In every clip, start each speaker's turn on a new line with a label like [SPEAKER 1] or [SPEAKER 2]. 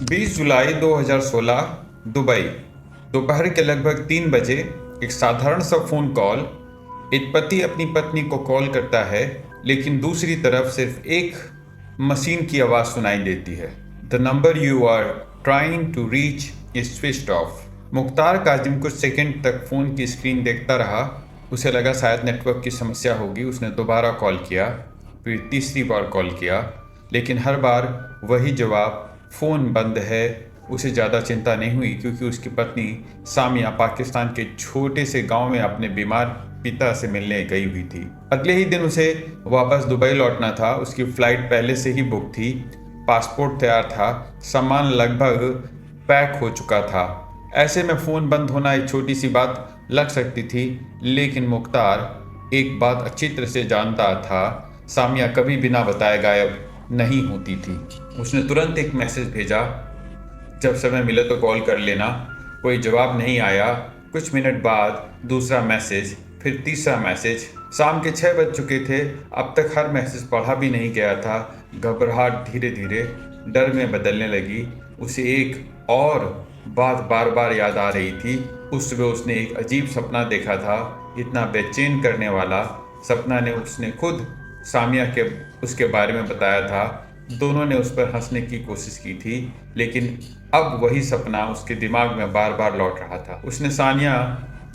[SPEAKER 1] 20 जुलाई 2016 Dubai. दोपहर के लगभग 3 बजे एक साधारण सा फोन कॉल। एक पति अपनी पत्नी को कॉल करता है, लेकिन दूसरी तरफ सिर्फ एक मशीन की आवाज़ सुनाई देती है। The number you are trying to reach is switched off. Mukhtar Kazim कुछ सेकंड तक फ़ोन की स्क्रीन देखता रहा। उसे लगा शायद नेटवर्क की समस्या होगी। उसने दोबारा कॉल किया, फिर तीसरी बार कॉल किया, लेकिन हर बार वही जवाब, फ़ोन बंद है। उसे ज़्यादा चिंता नहीं हुई, क्योंकि उसकी पत्नी सामिया पाकिस्तान के छोटे से गांव में अपने बीमार पिता से मिलने गई हुई थी। अगले ही दिन उसे वापस दुबई लौटना था। उसकी फ़्लाइट पहले से ही बुक थी, पासपोर्ट तैयार था, सामान लगभग पैक हो चुका था। ऐसे में फ़ोन बंद होना एक छोटी सी बात लग सकती थी, लेकिन मुख्तार एक बात अच्छी तरह से जानता था, सामिया कभी बिना बताए गायब नहीं होती थी। उसने तुरंत एक मैसेज भेजा, जब समय मिले तो कॉल कर लेना। कोई जवाब नहीं आया। कुछ मिनट बाद दूसरा मैसेज, फिर तीसरा मैसेज। शाम के 6 बज चुके थे। अब तक हर मैसेज पढ़ा भी नहीं गया था। घबराहट धीरे धीरे डर में बदलने लगी। उसे एक और बात बार बार याद आ रही थी। उस सुबह उसने एक अजीब सपना देखा था, इतना बेचैन करने वाला सपना ने उसने खुद सामिया के उसके बारे में बताया था। दोनों ने उस पर हंसने की कोशिश की थी, लेकिन अब वही सपना उसके दिमाग में बार बार लौट रहा था। उसने सानिया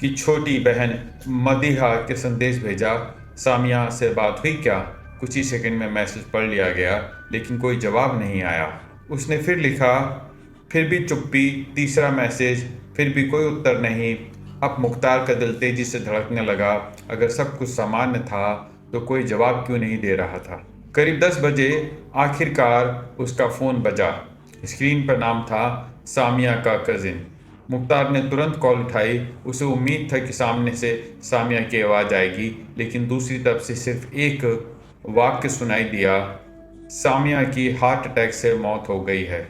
[SPEAKER 1] की छोटी बहन मदीहा के संदेश भेजा, सामिया से बात हुई क्या? कुछ ही सेकंड में मैसेज पढ़ लिया गया, लेकिन कोई जवाब नहीं आया। उसने फिर लिखा, फिर भी चुप्पी। तीसरा मैसेज, फिर भी कोई उत्तर नहीं। अब मुख्तार का दिल तेजी से धड़कने लगा। अगर सब कुछ सामान्य था तो कोई जवाब क्यों नहीं दे रहा था? करीब 10 बजे आखिरकार उसका फ़ोन बजा। स्क्रीन पर नाम था सामिया का कज़िन। मुख्तार ने तुरंत कॉल उठाई। उसे उम्मीद था कि सामने से सामिया की आवाज़ आएगी, लेकिन दूसरी तरफ से सिर्फ एक वाक्य सुनाई दिया, सामिया की हार्ट अटैक से मौत हो गई है।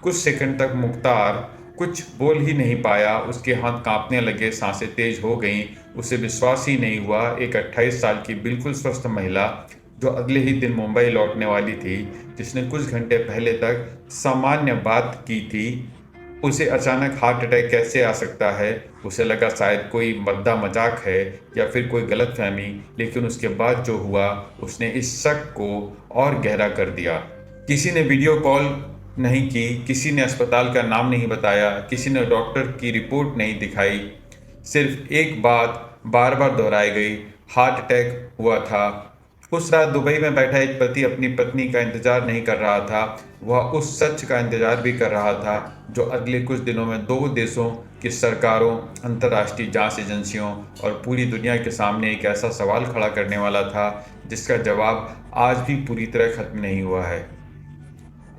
[SPEAKER 1] कुछ सेकंड तक मुख्तार कुछ बोल ही नहीं पाया। उसके हाथ कांपने लगे, सांसें तेज हो गईं। उसे विश्वास ही नहीं हुआ, एक 28 साल की बिल्कुल स्वस्थ महिला जो अगले ही दिन मुंबई लौटने वाली थी, जिसने कुछ घंटे पहले तक सामान्य बात की थी, उसे अचानक हार्ट अटैक कैसे आ सकता है? उसे लगा शायद कोई मद्दा मजाक है या फिर कोई गलतफहमी, लेकिन उसके बाद जो हुआ उसने इस शक को और गहरा कर दिया। किसी ने वीडियो कॉल नहीं की, किसी ने अस्पताल का नाम नहीं बताया, किसी ने डॉक्टर की रिपोर्ट नहीं दिखाई। सिर्फ एक बात बार बार दोहराई गई, हार्ट अटैक हुआ था। उस रात दुबई में बैठा एक पति अपनी पत्नी का इंतजार नहीं कर रहा था, वह उस सच का इंतजार भी कर रहा था जो अगले कुछ दिनों में दो देशों की सरकारों, अंतर्राष्ट्रीय जांच एजेंसियों और पूरी दुनिया के सामने एक ऐसा सवाल खड़ा करने वाला था जिसका जवाब आज भी पूरी तरह खत्म नहीं हुआ है।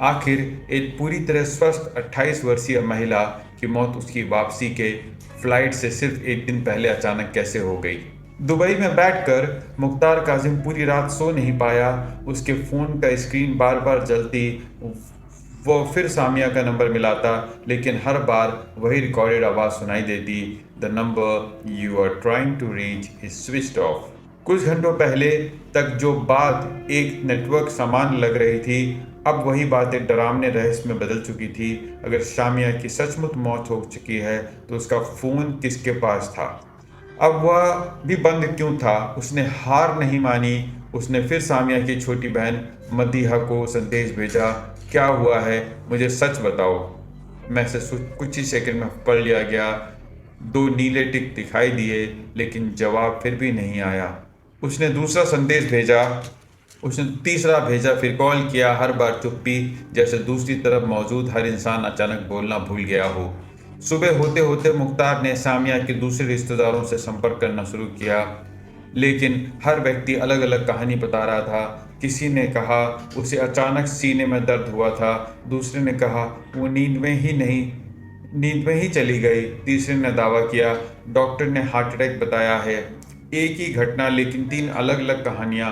[SPEAKER 1] आखिर एक पूरी तरह स्वस्थ 28 वर्षीय महिला की मौत उसकी वापसी के फ्लाइट से सिर्फ एक दिन पहले अचानक कैसे हो गई? दुबई में बैठकर मुख्तार काजिम पूरी रात सो नहीं पाया। उसके फ़ोन का स्क्रीन बार बार जलती, वो फिर सामिया का नंबर मिलाता, लेकिन हर बार वही रिकॉर्डेड आवाज़ सुनाई देती, the number you are trying to reach is switched off. कुछ घंटों पहले तक जो बात एक नेटवर्क समान लग रही थी, अब वही बात एक डरावने रहस्य में बदल चुकी थी। अगर सामिया की सचमुच मौत हो चुकी है तो उसका फ़ोन किसके पास था? अब वह भी बंद क्यों था? उसने हार नहीं मानी। उसने फिर सामिया की छोटी बहन मदीहा को संदेश भेजा, क्या हुआ है, मुझे सच बताओ। मैसेज कुछ ही सेकंड में पढ़ लिया गया। 2 नीले टिक दिखाई दिए, लेकिन जवाब फिर भी नहीं आया। उसने दूसरा संदेश भेजा, उसने तीसरा भेजा, फिर कॉल किया। हर बार चुप्पी, जैसे दूसरी तरफ मौजूद हर इंसान अचानक बोलना भूल गया हो। सुबह होते होते मुख्तार ने सामिया के दूसरे रिश्तेदारों से संपर्क करना शुरू किया, लेकिन हर व्यक्ति अलग अलग कहानी बता रहा था। किसी ने कहा उसे अचानक सीने में दर्द हुआ था, दूसरे ने कहा वो नींद में ही चली गई, तीसरे ने दावा किया डॉक्टर ने हार्ट अटैक बताया है। एक ही घटना, लेकिन 3 अलग अलग कहानियाँ।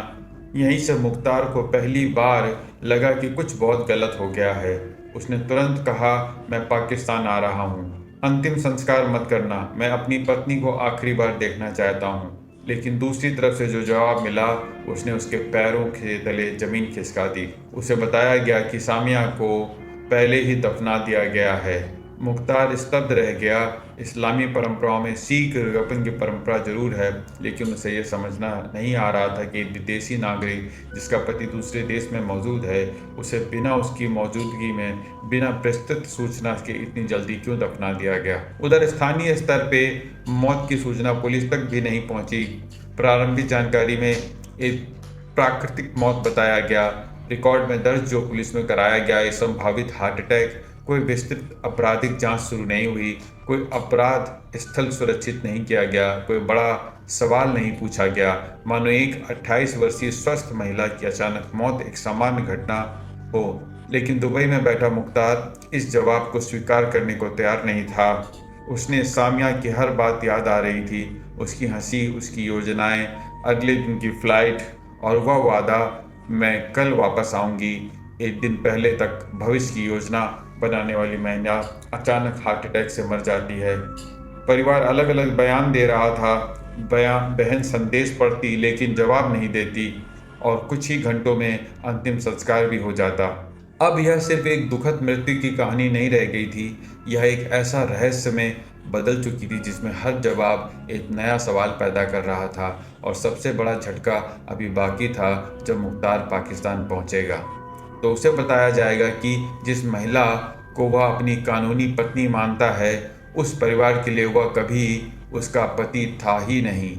[SPEAKER 1] यहीं से मुख्तार को पहली बार लगा कि कुछ बहुत गलत हो गया है। उसने तुरंत कहा, मैं पाकिस्तान आ रहा हूँ। अंतिम संस्कार मत करना, मैं अपनी पत्नी को आखिरी बार देखना चाहता हूँ। लेकिन दूसरी तरफ से जो जवाब मिला, उसने उसके पैरों के तले जमीन खिसका दी। उसे बताया गया कि सामिया को पहले ही दफना दिया गया है। मुख्तार स्तब्ध रह गया। इस्लामी परंपराओं में सिख रगबन की परंपरा जरूर है, लेकिन उसे यह समझना नहीं आ रहा था कि विदेशी नागरिक जिसका पति दूसरे देश में मौजूद है, उसे बिना उसकी मौजूदगी में, बिना विस्तृत सूचना के इतनी जल्दी क्यों दफना दिया गया। उधर स्थानीय स्तर पे मौत की सूचना पुलिस तक भी नहीं पहुंची। प्रारंभिक जानकारी में एक प्राकृतिक मौत बताया गया। रिकॉर्ड में दर्ज जो पुलिस में कराया गया एक संभावित हार्ट अटैक। कोई विस्तृत आपराधिक जांच शुरू नहीं हुई। कोई अपराध स्थल सुरक्षित नहीं किया गया। कोई बड़ा सवाल नहीं पूछा गया। मानो एक 28 वर्षीय स्वस्थ महिला की अचानक मौत एक सामान्य घटना हो। लेकिन दुबई में बैठा मुख्तार इस जवाब को स्वीकार करने को तैयार नहीं था। उसने सामिया की हर बात याद आ रही थी। उसकी हंसी, उसकी योजनाएं, अगले दिन की फ्लाइट और वह वादा, मैं कल वापस आऊंगी। एक दिन पहले तक भविष्य की योजना बनाने वाली महिला अचानक हार्ट अटैक से मर जाती है। परिवार अलग अलग बयान दे रहा था। बहन संदेश पढ़ती लेकिन जवाब नहीं देती, और कुछ ही घंटों में अंतिम संस्कार भी हो जाता। अब यह सिर्फ एक दुखद मृत्यु की कहानी नहीं रह गई थी। यह एक ऐसा रहस्य में बदल चुकी थी जिसमें हर जवाब एक नया सवाल पैदा कर रहा था। और सबसे बड़ा झटका अभी बाकी था, जब मुख्तार पाकिस्तान पहुंचेगा तो उसे बताया जाएगा कि जिस महिला को वह अपनी कानूनी पत्नी मानता है, उस परिवार के लिए वह कभी उसका पति था ही नहीं।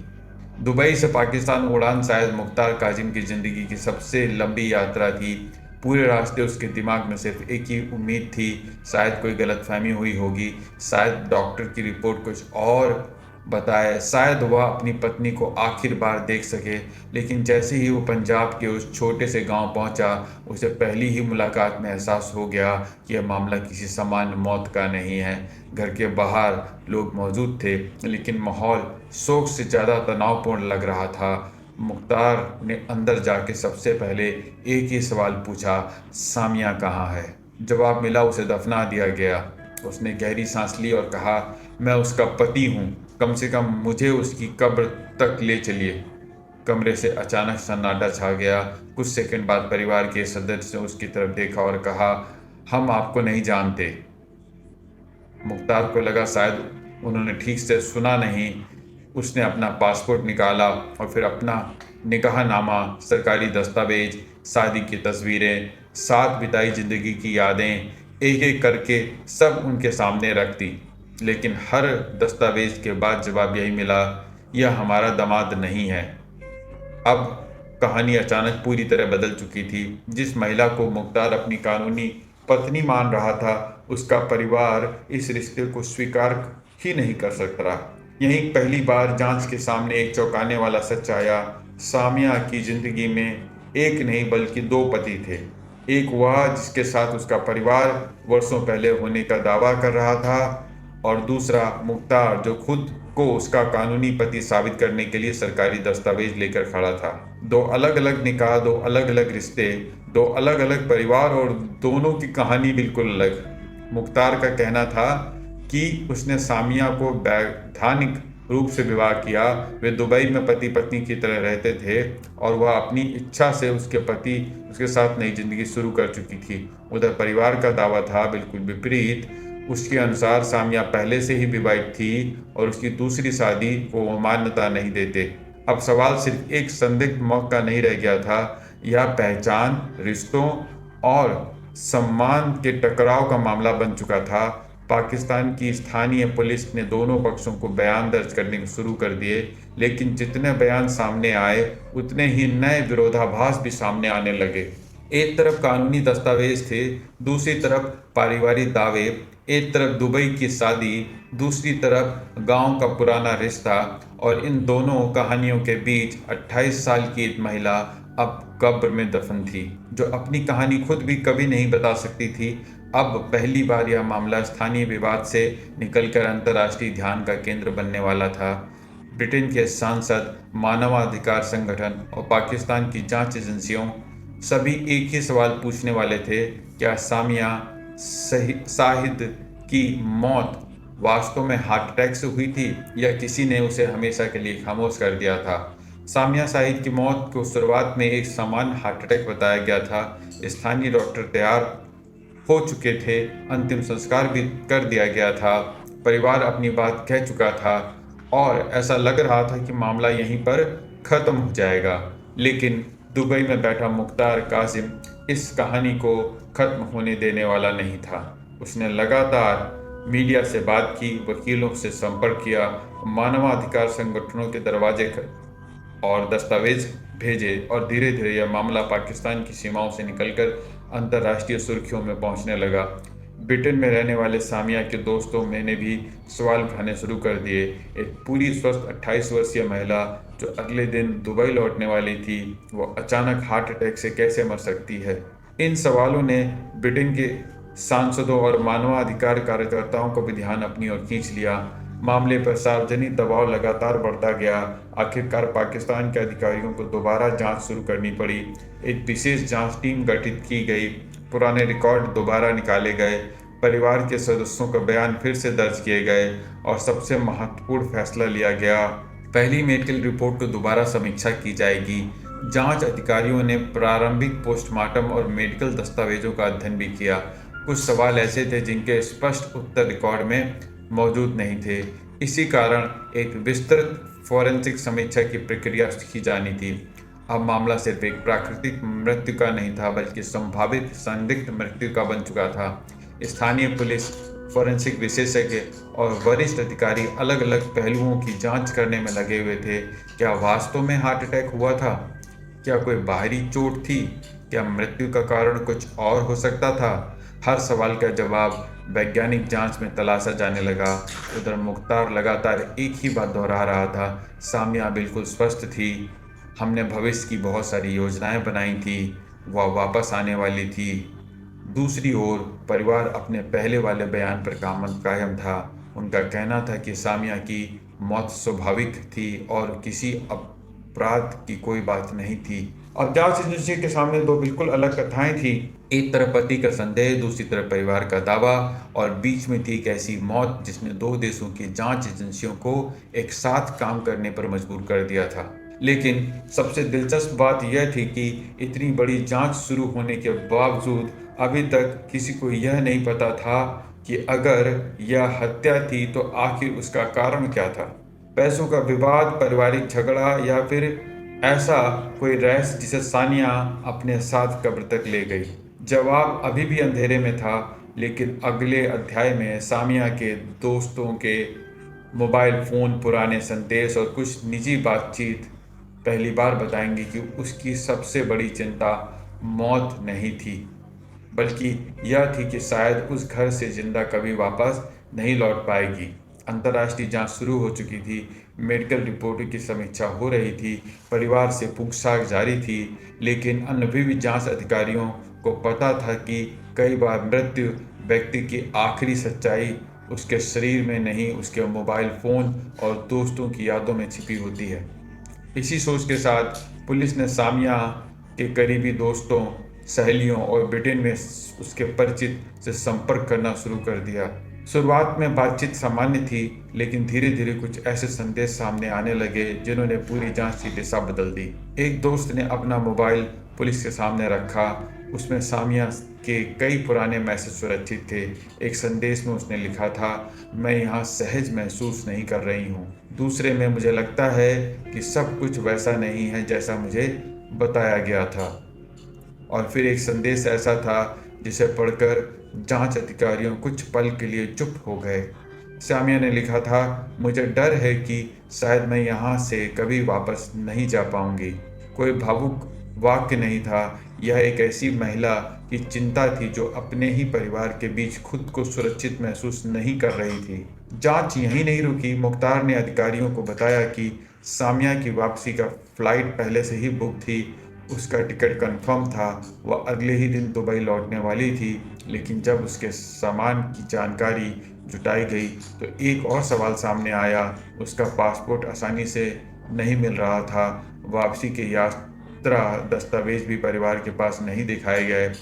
[SPEAKER 1] दुबई से पाकिस्तान उड़ान शायद मुख्तार काजिम की ज़िंदगी की सबसे लंबी यात्रा थी। पूरे रास्ते उसके दिमाग में सिर्फ एक ही उम्मीद थी, शायद कोई गलतफहमी हुई होगी, शायद डॉक्टर की रिपोर्ट कुछ और बताए, शायद वह अपनी पत्नी को आखिर बार देख सके। लेकिन जैसे ही वो पंजाब के उस छोटे से गांव पहुंचा, उसे पहली ही मुलाकात में एहसास हो गया कि यह मामला किसी सामान्य मौत का नहीं है। घर के बाहर लोग मौजूद थे, लेकिन माहौल शोक से ज़्यादा तनावपूर्ण लग रहा था। मुख्तार ने अंदर जाके सबसे पहले एक ही सवाल पूछा, सामिया कहाँ है? जवाब मिला, उसे दफना दिया गया। उसने गहरी सांस ली और कहा, मैं उसका पति हूँ, कम से कम मुझे उसकी कब्र तक ले चलिए। कमरे से अचानक सन्नाटा छा गया। कुछ सेकंड बाद परिवार के सदस्य ने उसकी तरफ देखा और कहा, हम आपको नहीं जानते। मुख्तार को लगा शायद उन्होंने ठीक से सुना नहीं। उसने अपना पासपोर्ट निकाला और फिर अपना निकाहनामा, सरकारी दस्तावेज, शादी की तस्वीरें, साथ बिताई जिंदगी की यादें एक एक करके सब उनके सामने रख दी। लेकिन हर दस्तावेज के बाद जवाब यही मिला, यह हमारा दामाद नहीं है। अब कहानी अचानक पूरी तरह बदल चुकी थी। जिस महिला को मुख्तार अपनी कानूनी पत्नी मान रहा था, उसका परिवार इस रिश्ते को स्वीकार ही नहीं कर सकता। यही पहली बार जांच के सामने एक चौंकाने वाला सच आया। सामिया की जिंदगी में एक नहीं बल्कि दो पति थे। एक वह जिसके साथ उसका परिवार वर्षों पहले होने का दावा कर रहा था, और दूसरा मुख्तार जो खुद को उसका कानूनी पति साबित करने के लिए सरकारी दस्तावेज लेकर खड़ा था। दो अलग अलग निकाह, दो अलग अलग रिश्ते, दो अलग अलग परिवार, और दोनों की कहानी बिल्कुल अलग। मुख्तार का कहना था कि उसने सामिया को वैधानिक रूप से विवाह किया। वे दुबई में पति पत्नी की तरह रहते थे और वह अपनी इच्छा से उसके साथ नई जिंदगी शुरू कर चुकी थी। उधर परिवार का दावा था बिल्कुल विपरीत। उसके अनुसार सामिया पहले से ही विवाहित थी और उसकी दूसरी शादी को वो मान्यता नहीं देते। अब सवाल सिर्फ एक संदिग्ध मौत का नहीं रह गया था, यह पहचान, रिश्तों और सम्मान के टकराव का मामला बन चुका था। पाकिस्तान की स्थानीय पुलिस ने दोनों पक्षों को बयान दर्ज करने शुरू कर दिए, लेकिन जितने बयान सामने आए उतने ही नए विरोधाभास भी सामने आने लगे। एक तरफ कानूनी दस्तावेज थे, दूसरी तरफ पारिवारिक दावे, एक तरफ दुबई की शादी, दूसरी तरफ गांव का पुराना रिश्ता, और इन दोनों कहानियों के बीच 28 साल की एक महिला अब कब्र में दफन थी, जो अपनी कहानी खुद भी कभी नहीं बता सकती थी। अब पहली बार यह मामला स्थानीय विवाद से निकलकर अंतर्राष्ट्रीय ध्यान का केंद्र बनने वाला था। ब्रिटेन के सांसद, मानवाधिकार संगठन और पाकिस्तान की जांच एजेंसियों सभी एक ही सवाल पूछने वाले थे, क्या सामिया शाहिद की मौत वास्तव में हार्ट अटैक से हुई थी या किसी ने उसे हमेशा के लिए खामोश कर दिया था। सामिया शाहिद की मौत को शुरुआत में एक सामान्य हार्ट अटैक बताया गया था। स्थानीय डॉक्टर तैयार हो चुके थे, अंतिम संस्कार भी कर दिया गया था, परिवार अपनी बात कह चुका था और ऐसा लग रहा था कि मामला यहीं पर ख़त्म हो जाएगा। लेकिन दुबई में बैठा मुख्तार कासिम इस कहानी को ख़त्म होने देने वाला नहीं था। उसने लगातार मीडिया से बात की, वकीलों से संपर्क किया, मानवाधिकार संगठनों के दरवाजे और दस्तावेज भेजे और धीरे धीरे यह मामला पाकिस्तान की सीमाओं से निकलकर अंतर्राष्ट्रीय सुर्खियों में पहुंचने लगा। ब्रिटेन में रहने वाले सामिया के दोस्तों मैंने भी सवाल उठाने शुरू कर दिए। एक पूरी स्वस्थ 28 वर्षीय महिला जो अगले दिन दुबई लौटने वाली थी, वो अचानक हार्ट अटैक से कैसे मर सकती है? इन सवालों ने ब्रिटेन के सांसदों और मानवाधिकार कार्यकर्ताओं को भी ध्यान अपनी ओर खींच लिया। मामले पर सार्वजनिक दबाव लगातार बढ़ता गया। आखिरकार पाकिस्तान के अधिकारियों को दोबारा जांच शुरू करनी पड़ी। एक विशेष जांच टीम गठित की गई, पुराने रिकॉर्ड दोबारा निकाले गए, परिवार के सदस्यों का बयान फिर से दर्ज किए गए और सबसे महत्वपूर्ण फैसला लिया गया। पहली मेडिकल रिपोर्ट को दोबारा समीक्षा की जाएगी। जांच अधिकारियों ने प्रारंभिक पोस्टमार्टम और मेडिकल दस्तावेजों का अध्ययन भी किया। कुछ सवाल ऐसे थे जिनके स्पष्ट उत्तर रिकॉर्ड में मौजूद नहीं थे। इसी कारण एक विस्तृत फॉरेंसिक समीक्षा की प्रक्रिया की जानी थी। अब मामला सिर्फ एक प्राकृतिक मृत्यु का नहीं था, बल्कि संभावित संदिग्ध मृत्यु का बन चुका था। स्थानीय पुलिस, फॉरेंसिक विशेषज्ञ और वरिष्ठ अधिकारी अलग अलग पहलुओं की जांच करने में लगे हुए थे। क्या वास्तव में हार्ट अटैक हुआ था? क्या कोई बाहरी चोट थी? क्या मृत्यु का कारण कुछ और हो सकता था? हर सवाल का जवाब वैज्ञानिक जांच में तलाशा जाने लगा। उधर मुख्तार लगातार एक ही बात दोहरा रहा था, सामिया बिल्कुल स्वस्थ थी, हमने भविष्य की बहुत सारी योजनाएं बनाई थी, वह वापस आने वाली थी। दूसरी ओर परिवार अपने पहले वाले बयान पर कायम था। उनका कहना था कि सामिया की मौत स्वाभाविक थी और किसी अपराध की कोई बात नहीं थी। अब जांच एजेंसी के सामने दो बिल्कुल अलग कथाएं थी। एक तरफ पति का संदेह, दूसरी तरफ परिवार का दावा और बीच में थी एक ऐसी मौत जिसने दो देशों की जांच एजेंसियों को एक साथ काम करने पर मजबूर कर दिया था। लेकिन सबसे दिलचस्प बात यह थी कि इतनी बड़ी जांच शुरू होने के बावजूद अभी तक किसी को यह नहीं पता था कि अगर यह हत्या थी तो आखिर उसका कारण क्या था। पैसों का विवाद, पारिवारिक झगड़ा या फिर ऐसा कोई रहस्य जिसे सानिया अपने साथ कब्र तक ले गई। जवाब अभी भी अंधेरे में था, लेकिन अगले अध्याय में सामिया के दोस्तों के मोबाइल फ़ोन, पुराने संदेश और कुछ निजी बातचीत पहली बार बताएंगी कि उसकी सबसे बड़ी चिंता मौत नहीं थी, बल्कि यह थी कि शायद उस घर से जिंदा कभी वापस नहीं लौट पाएगी। अंतर्राष्ट्रीय जांच शुरू हो चुकी थी, मेडिकल रिपोर्टों की समीक्षा हो रही थी, परिवार से पूछताछ जारी थी, लेकिन अनुभवी जांच अधिकारियों को पता था कि कई बार मृत्यु व्यक्ति की आखिरी सच्चाई उसके शरीर में नहीं, उसके मोबाइल फ़ोन और दोस्तों की यादों में छिपी होती है। इसी सोच के साथ पुलिस ने सामिया के करीबी दोस्तों, सहेलियों और ब्रिटेन में उसके परिचित से संपर्क करना शुरू कर दिया। शुरुआत में बातचीत सामान्य थी, लेकिन धीरे धीरे कुछ ऐसे संदेश सामने आने लगे जिन्होंने पूरी जांच की दिशा बदल दी। एक दोस्त ने अपना मोबाइल पुलिस के सामने रखा। उसमें सामिया के कई पुराने मैसेज सुरक्षित थे। एक संदेश में उसने लिखा था, मैं यहाँ सहज महसूस नहीं कर रही हूँ। दूसरे में, मुझे लगता है कि सब कुछ वैसा नहीं है जैसा मुझे बताया गया था। और फिर एक संदेश ऐसा था जिसे पढ़कर जांच अधिकारियों कुछ पल के लिए चुप हो गए। सामिया ने लिखा था, मुझे डर है कि शायद मैं यहाँ से कभी वापस नहीं जा पाऊंगी। कोई भावुक वाक्य नहीं था, यह एक ऐसी महिला की चिंता थी जो अपने ही परिवार के बीच खुद को सुरक्षित महसूस नहीं कर रही थी। जांच यहीं नहीं रुकी। मुख्तार ने अधिकारियों को बताया कि सामिया की वापसी का फ्लाइट पहले से ही बुक थी, उसका टिकट कंफर्म था, वह अगले ही दिन दुबई लौटने वाली थी। लेकिन जब उसके सामान की जानकारी जुटाई गई तो एक और सवाल सामने आया। उसका पासपोर्ट आसानी से नहीं मिल रहा था, वापसी के यात्रा दस्तावेज भी परिवार के पास नहीं दिखाए गए।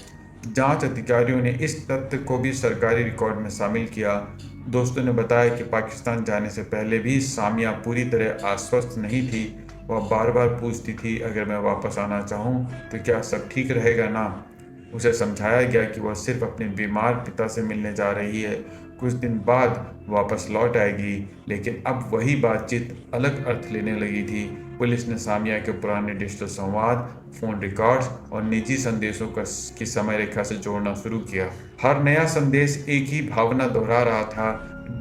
[SPEAKER 1] जांच अधिकारियों ने इस तथ्य को भी सरकारी रिकॉर्ड में शामिल किया। दोस्तों ने बताया कि पाकिस्तान जाने से पहले भी सामिया पूरी तरह आश्वस्त नहीं थी। वह बार बार पूछती थी, अगर मैं वापस आना चाहूँ तो क्या सब ठीक रहेगा ना? उसे समझाया गया कि वह सिर्फ अपने बीमार पिता से मिलने जा रही है, कुछ दिन बाद वापस लौट आएगी। लेकिन अब वही बातचीत अलग अर्थ लेने लगी थी। पुलिस ने सामिया के पुराने डिजिटल संवाद, फोन रिकॉर्ड्स और निजी संदेशों की समय रेखा से जोड़ना शुरू किया। हर नया संदेश एक ही भावना दोहरा रहा था,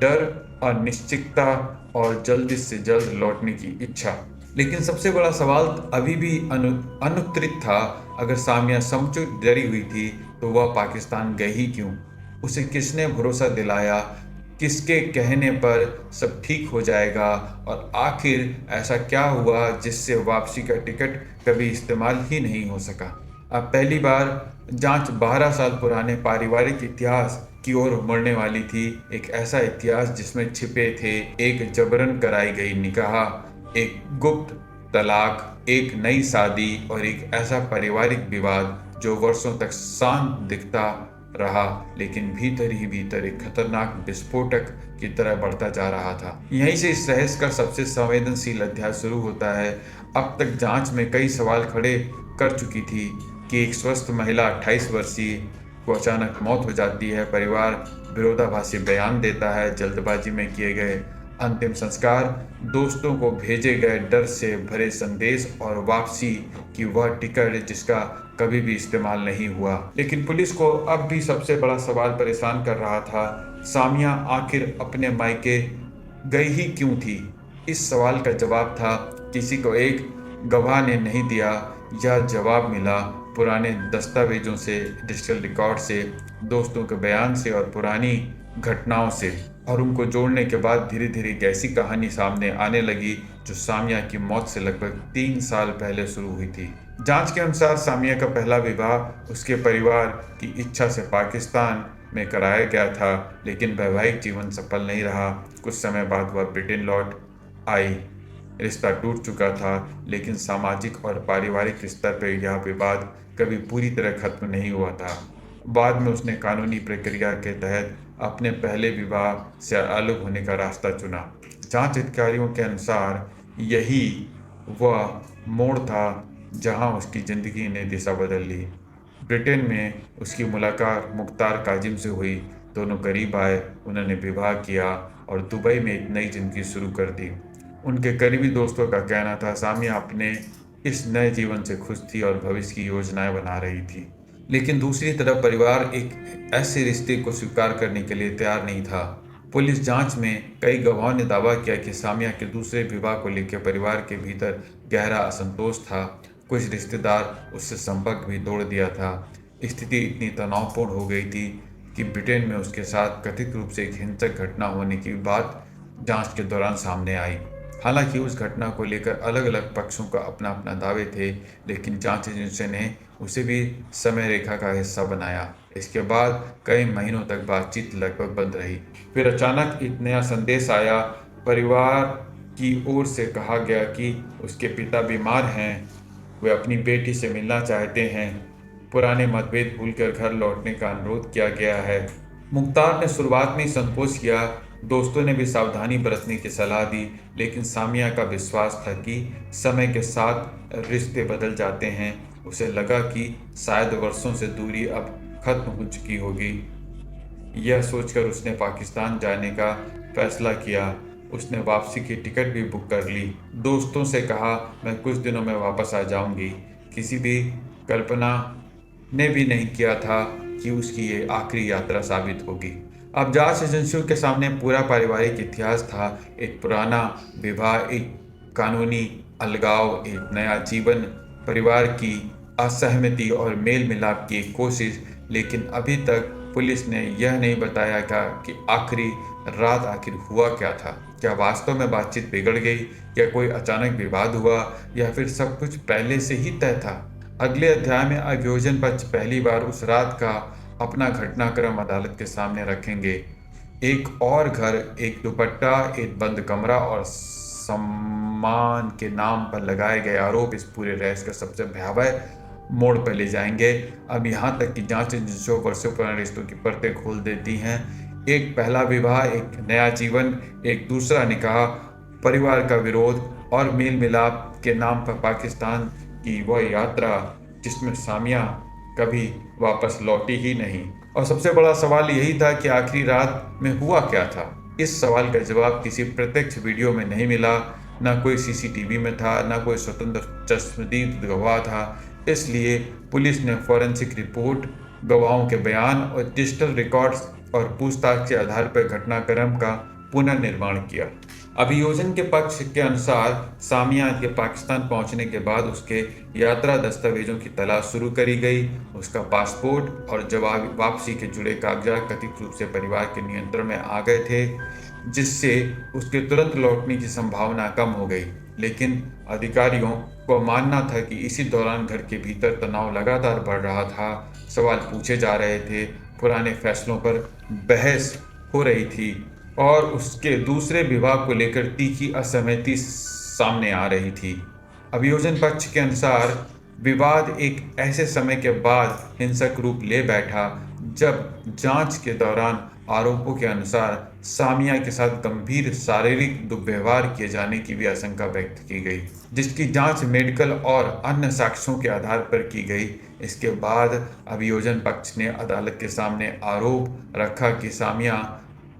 [SPEAKER 1] डर, अनिश्चितता और जल्द से जल्द लौटने की इच्छा। लेकिन सबसे बड़ा सवाल अभी भी अनुत्तरित था। अगर सामिया सचमुच डरी हुई थी तो वह पाकिस्तान गई क्यों? उसे किसने भरोसा दिलाया? किसके कहने पर सब ठीक हो जाएगा? और आखिर ऐसा क्या हुआ जिससे वापसी का टिकट कभी इस्तेमाल ही नहीं हो सका? अब पहली बार जांच 12 साल पुराने पारिवारिक इतिहास की ओर मुड़ने वाली थी। एक ऐसा इतिहास जिसमें छिपे थे एक जबरन कराई गई निकाह, एक गुप्त तलाक, एक नई शादी और एक ऐसा पारिवारिक विवाद जो वर्षों तक शांत दिखता रहा, लेकिन भीतर ही भीतर एक खतरनाक विस्फोटक की तरह बढ़ता जा रहा था। यहीं से इस रहस्य का सबसे संवेदनशील अध्याय शुरू होता है। अब तक जांच में कई सवाल खड़े कर चुकी थी कि एक स्वस्थ महिला 28 वर्षीय को अचानक मौत हो जाती है, परिवार विरोधाभासी बयान देता है, जल्दबाजी में किए गए अंतिम संस्कार, दोस्तों को भेजे गए डर से भरे संदेश और वापसी की वह टिकट जिसका कभी भी इस्तेमाल नहीं हुआ। लेकिन पुलिस को अब भी सबसे बड़ा सवाल परेशान कर रहा था, सामिया आखिर अपने मायके गई ही क्यों थी? इस सवाल का जवाब था किसी को एक गवाह ने नहीं दिया। यह जवाब मिला पुराने दस्तावेजों से, डिजिटल रिकॉर्ड से, दोस्तों के बयान से और पुरानी घटनाओं से। और उनको जोड़ने के बाद धीरे धीरे एक ऐसी कहानी सामने आने लगी जो सामिया की मौत से लगभग 3 साल पहले शुरू हुई थी। जांच के अनुसार सामिया का पहला विवाह उसके परिवार की इच्छा से पाकिस्तान में कराया गया था, लेकिन वैवाहिक जीवन सफल नहीं रहा। कुछ समय बाद वह ब्रिटेन लौट आई। रिश्ता टूट चुका था, लेकिन सामाजिक और पारिवारिक स्तर पर यह विवाद कभी पूरी तरह खत्म नहीं हुआ था। बाद में उसने कानूनी प्रक्रिया के तहत अपने पहले विवाह से अलग होने का रास्ता चुना। जांच अधिकारियों के अनुसार यही वह मोड़ था जहां उसकी ज़िंदगी ने दिशा बदल ली। ब्रिटेन में उसकी मुलाकात मुख्तार काजिम से हुई। दोनों करीब आए, उन्होंने विवाह किया और दुबई में एक नई जिंदगी शुरू कर दी। उनके करीबी दोस्तों का कहना था सामिया अपने इस नए जीवन से खुश थी और भविष्य की योजनाएं बना रही थी। लेकिन दूसरी तरफ परिवार एक ऐसे रिश्ते को स्वीकार करने के लिए तैयार नहीं था। पुलिस जांच में कई गवाहों ने दावा किया कि सामिया के दूसरे विवाह को लेकर परिवार के भीतर गहरा असंतोष था। कुछ रिश्तेदार उससे संपर्क भी तोड़ दिया था। स्थिति इतनी तनावपूर्ण हो गई थी कि ब्रिटेन में उसके साथ कथित रूप से एक हिंसक घटना होने की बात जांच के दौरान सामने आई। हालांकि उस घटना को लेकर अलग अलग पक्षों का अपना अपना दावे थे, लेकिन जांच एजेंसी ने उसे भी समय रेखा का हिस्सा बनाया। इसके बाद कई महीनों तक बातचीत लगभग बंद रही। फिर अचानक एक नया संदेश आया। परिवार की ओर से कहा गया कि उसके पिता बीमार हैं, वे अपनी बेटी से मिलना चाहते हैं, पुराने मतभेद भूलकर घर लौटने का अनुरोध किया गया है। मुख्तार ने शुरुआत में ही संकोच किया, दोस्तों ने भी सावधानी बरतने की सलाह दी, लेकिन सामिया का विश्वास था कि समय के साथ रिश्ते बदल जाते हैं। उसे लगा कि शायद वर्षों से दूरी अब खत्म हो चुकी होगी। यह सोचकर उसने पाकिस्तान जाने का फैसला किया। उसने वापसी की टिकट भी बुक कर ली। दोस्तों से कहा, मैं कुछ दिनों में वापस आ जाऊंगी। किसी भी कल्पना ने भी नहीं किया था कि उसकी ये आखिरी यात्रा साबित होगी। अब जांच एजेंसियों के सामने पूरा पारिवारिक इतिहास था। एक पुराना विवाह, एक कानूनी अलगाव, एक नया जीवन, परिवार की असहमति और मेल मिलाप की एक कोशिश। लेकिन अभी तक पुलिस ने यह नहीं बताया कि आखिरी रात आखिर हुआ क्या था। क्या वास्तव में बातचीत बिगड़ गई, या कोई अचानक विवाद हुआ, या फिर सब कुछ पहले से ही तय था? अगले अध्याय में अभियोजन पक्ष पहली बार उस रात का अपना घटनाक्रम अदालत के सामने रखेंगे। एक और घर, एक दुपट्टा, एक बंद कमरा और सम्मान के नाम पर लगाए गए आरोप इस पूरे रहस्य का सबसे भयावह मोड़ पर ले जाएंगे। अब यहाँ तक कि जांच एजेंसियों वर्षों पुराने रिश्तों की परतें खोल देती हैं। एक पहला विवाह, एक नया जीवन, एक दूसरा निकाह, परिवार का विरोध और मेल मिलाप के नाम पर पाकिस्तान की वह यात्रा जिसमें सामिया कभी वापस लौटी ही नहीं। और सबसे बड़ा सवाल यही था कि आखिरी रात में हुआ क्या था। इस सवाल का जवाब किसी प्रत्यक्ष वीडियो में नहीं मिला, ना कोई सीसीटीवी में था, ना कोई स्वतंत्र चश्मदीद गवाह था। इसलिए पुलिस ने फॉरेंसिक रिपोर्ट, गवाहों के बयान और डिजिटल रिकॉर्ड्स और पूछताछ के आधार पर घटनाक्रम का पुनर्निर्माण किया। अभियोजन के पक्ष के अनुसार सामिया के पाकिस्तान पहुंचने के बाद उसके यात्रा दस्तावेजों की तलाश शुरू करी गई। उसका पासपोर्ट और जवाब वापसी के जुड़े कागजात कथित रूप से परिवार के नियंत्रण में आ गए थे, जिससे उसके तुरंत लौटने की संभावना कम हो गई। लेकिन अधिकारियों को मानना था कि इसी दौरान घर के भीतर तनाव लगातार बढ़ रहा था, सवाल पूछे जा रहे थे, पुराने फैसलों पर बहस हो रही थी और उसके दूसरे विभाग को लेकर तीखी असहमति सामने आ रही थी। अभियोजन पक्ष के अनुसार विवाद एक ऐसे समय के बाद हिंसक रूप ले बैठा जब जांच के दौरान आरोपों के अनुसार सामिया के साथ गंभीर शारीरिक दुर्व्यवहार किए जाने की भी आशंका व्यक्त की गई, जिसकी जांच मेडिकल और अन्य साक्ष्यों के आधार पर की गई। इसके बाद अभियोजन पक्ष ने अदालत के सामने आरोप रखा कि सामिया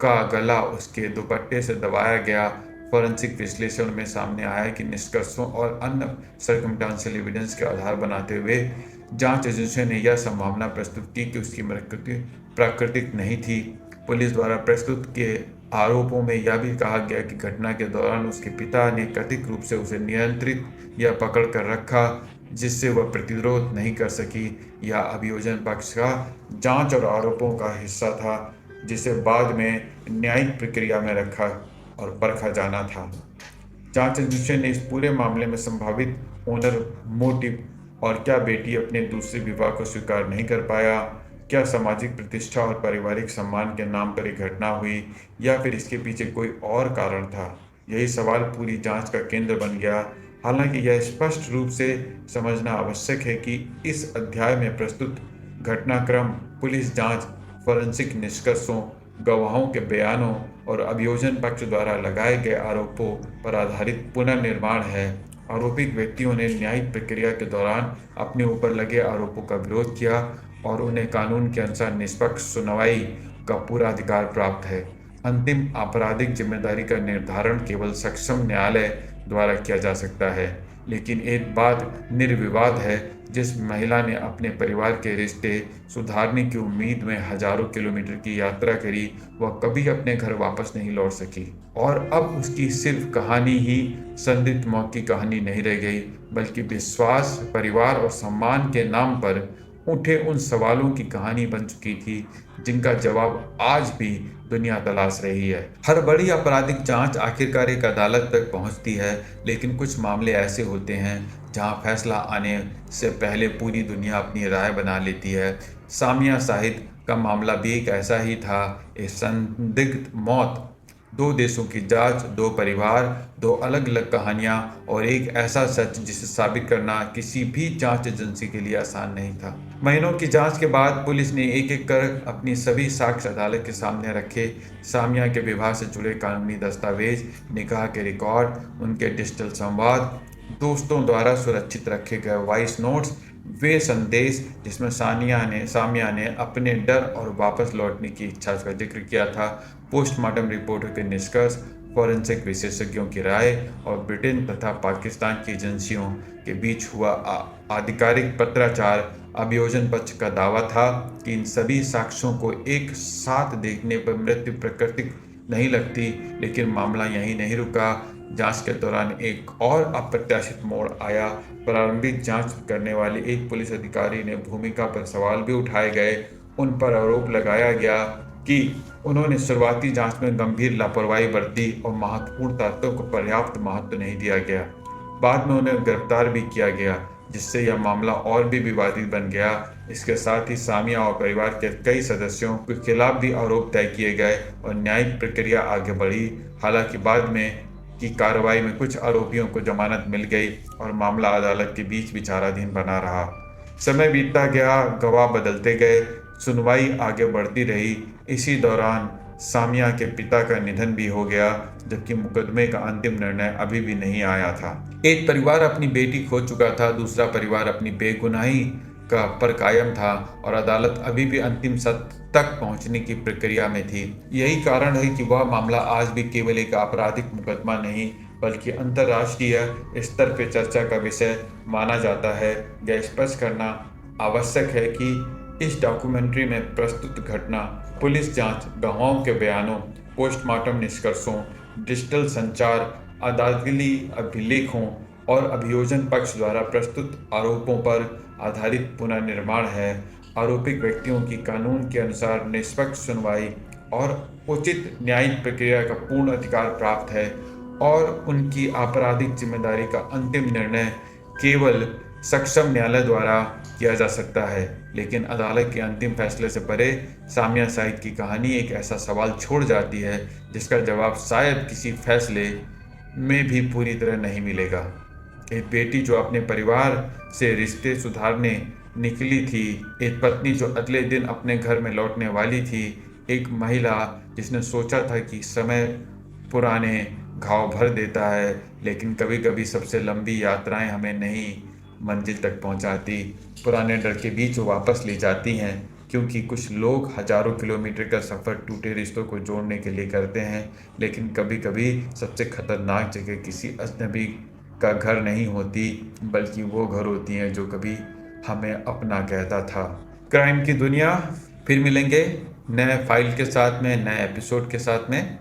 [SPEAKER 1] का गला उसके दुपट्टे से दबाया गया। फॉरेंसिक विश्लेषण में सामने आया कि निष्कर्षों और अन्य सर्कमस्टेंशियल एविडेंस के आधार बनाते हुए जांच एजेंसियों ने यह संभावना प्रस्तुत की कि उसकी मृत्यु प्राकृतिक नहीं थी। पुलिस द्वारा प्रस्तुत किए आरोपों में यह भी कहा गया कि घटना के दौरान उसके पिता ने कथित रूप से उसे नियंत्रित या पकड़ कर रखा, जिससे वह प्रतिरोध नहीं कर सकी। यह अभियोजन पक्ष का जांच और आरोपों का हिस्सा था, जिसे बाद में न्यायिक प्रक्रिया में रखा और परखा जाना था। जांच एजेंसी ने इस पूरे मामले में संभावित ओनर मोटिव और क्या बेटी अपने दूसरे विवाह को स्वीकार नहीं कर पाया, क्या सामाजिक प्रतिष्ठा और पारिवारिक सम्मान के नाम पर एक घटना हुई या फिर इसके पीछे कोई और कारण था, यही सवाल पूरी जांच का केंद्र बन गया। हालांकि यह स्पष्ट रूप से समझना आवश्यक है कि इस अध्याय में प्रस्तुत घटनाक्रम पुलिस जांच, फॉरेंसिक निष्कर्षों, गवाहों के बयानों और अभियोजन पक्ष द्वारा लगाए गए आरोपों पर आधारित पुनर्निर्माण है। आरोपित व्यक्तियों ने न्यायिक प्रक्रिया के दौरान अपने ऊपर लगे आरोपों का विरोध किया और उन्हें कानून के अनुसार निष्पक्ष सुनवाई का पूरा अधिकार प्राप्त है। अंतिम आपराधिक जिम्मेदारी का निर्धारण केवल सक्षम न्यायालय द्वारा किया जा सकता है। लेकिन एक बात निर्विवाद है, जिस महिला ने अपने परिवार के रिश्ते सुधारने की उम्मीद में हजारों किलोमीटर की यात्रा करी, वह कभी अपने घर वापस नहीं लौट सकी। और अब उसकी सिर्फ कहानी ही संदिग्ध मौत की कहानी नहीं रह गई, बल्कि विश्वास, परिवार और सम्मान के नाम पर उठे उन सवालों की कहानी बन चुकी थी, जिनका जवाब आज भी दुनिया तलाश रही है। हर बड़ी आपराधिक जांच आखिरकार एक अदालत तक पहुंचती है, लेकिन कुछ मामले ऐसे होते हैं जहां फैसला आने से पहले पूरी दुनिया अपनी राय बना लेती है। सामिया शाहिद का मामला भी एक ऐसा ही था। एक संदिग्ध मौत, दो देशों की जांच, दो परिवार, दो अलग अलग कहानियां और एक ऐसा सच जिसे साबित करना किसी भी जांच एजेंसी के लिए आसान नहीं था। महीनों की जांच के बाद पुलिस ने एक एक कर अपनी सभी साक्ष्य अदालत के सामने रखे। सामिया के विवाह से जुड़े कानूनी दस्तावेज, निकाह के रिकॉर्ड, उनके डिजिटल संवाद, दोस्तों द्वारा सुरक्षित रखे गए वॉइस नोट्स, वे संदेश जिसमें सामिया ने अपने डर और वापस लौटने की इच्छा का जिक्र किया था, पोस्टमार्टम रिपोर्टों के निष्कर्ष, फॉरेंसिक विशेषज्ञों की राय और ब्रिटेन तथा पाकिस्तान की एजेंसियों के बीच हुआ आधिकारिक पत्राचार। अभियोजन पक्ष का दावा था कि इन सभी साक्ष्यों को एक साथ देखने पर मृत्यु प्राकृतिक नहीं लगती, लेकिन मामला यहीं नहीं रुका। जांच के दौरान एक और अप्रत्याशित मोड़ आया। प्रारंभिक जांच करने वाले एक पुलिस अधिकारी ने भूमिका पर सवाल भी उठाए गए। उन पर आरोप लगाया गया कि उन्होंने शुरुआती जांच में गंभीर लापरवाही बरती और महत्वपूर्ण तथ्यों को पर्याप्त महत्व नहीं दिया गया। बाद में उन्हें गिरफ्तार भी किया गया, जिससे यह मामला और भी विवादित बन गया। इसके साथ ही सामिया और परिवार के कई सदस्यों के खिलाफ भी आरोप तय किए गए और न्यायिक प्रक्रिया आगे बढ़ी। हालांकि बाद में की कार्रवाई में कुछ आरोपियों को जमानत मिल गई और मामला अदालत के बीच विचाराधीन बना रहा। समय बीतता गया, गवाह बदलते गए, सुनवाई आगे बढ़ती रही। इसी दौरान सामिया के पिता का निधन भी हो गया, जबकि मुकदमे का अंतिम निर्णय अभी भी नहीं आया था। एक परिवार अपनी बेटी खो चुका था, दूसरा परिवार अपनी बेगुनाही का पर कायम था और अदालत अभी भी अंतिम सत्य तक पहुंचने की प्रक्रिया में थी। यही कारण है कि वह मामला आज भी केवल एक आपराधिक मुकदमा नहीं बल्कि अंतर्राष्ट्रीय स्तर पर चर्चा का विषय माना जाता है। यह स्पष्ट करना आवश्यक है कि इस डॉक्यूमेंट्री में प्रस्तुत घटना पुलिस जांच, गवाहों के बयानों, पोस्टमार्टम निष्कर्षों, डिजिटल संचार, अदालती अभिलेखों और अभियोजन पक्ष द्वारा प्रस्तुत आरोपों पर आधारित पुनर्निर्माण है। आरोपित व्यक्तियों की कानून के अनुसार निष्पक्ष सुनवाई और उचित न्यायिक प्रक्रिया का पूर्ण अधिकार प्राप्त है और उनकी आपराधिक जिम्मेदारी का अंतिम निर्णय केवल सक्षम न्यायालय द्वारा किया जा सकता है। लेकिन अदालत के अंतिम फैसले से परे सामिया साइद की कहानी एक ऐसा सवाल छोड़ जाती है जिसका जवाब शायद किसी फैसले में भी पूरी तरह नहीं मिलेगा। एक बेटी जो अपने परिवार से रिश्ते सुधारने निकली थी, एक पत्नी जो अगले दिन अपने घर में लौटने वाली थी, एक महिला जिसने सोचा था कि समय पुराने घाव भर देता है, लेकिन कभी कभी सबसे लंबी यात्राएं हमें नई मंजिल तक पहुंचाती, पुराने डर के बीच वापस ले जाती हैं। क्योंकि कुछ लोग हजारों किलोमीटर का सफ़र टूटे रिश्तों को जोड़ने के लिए करते हैं, लेकिन कभी कभी सबसे खतरनाक जगह किसी अजनबी का घर नहीं होती बल्कि वो घर होती हैं जो कभी हमें अपना कहता था। क्राइम की दुनिया, फिर मिलेंगे नए फाइल के साथ में, नए एपिसोड के साथ में।